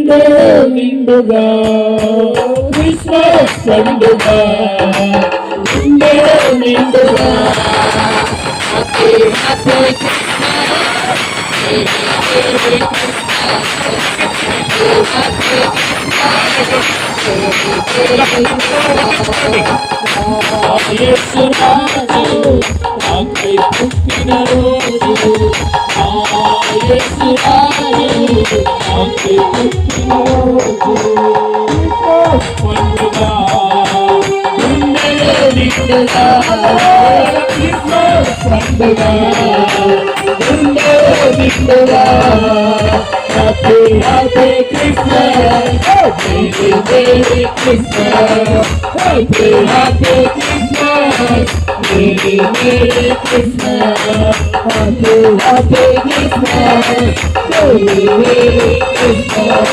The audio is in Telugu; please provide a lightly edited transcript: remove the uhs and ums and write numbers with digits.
నిండు నిండుగా క్రిస్మస్ పండుగ నిండు నిండుగా యేసు రాజు నాకై పుట్టిన రోజు యేసు రాజు నాకై పుట్టిన రోజు పండుగ నిండుగా నిండుగా క్రిస్మస్ పండుగ నిండు నిండుగా Happy, happy Christmas, Merry, Merry Christmas, Happy, happy Christmas, Merry, Merry Christmas, Happy, happy Christmas, Merry, Merry Christmas.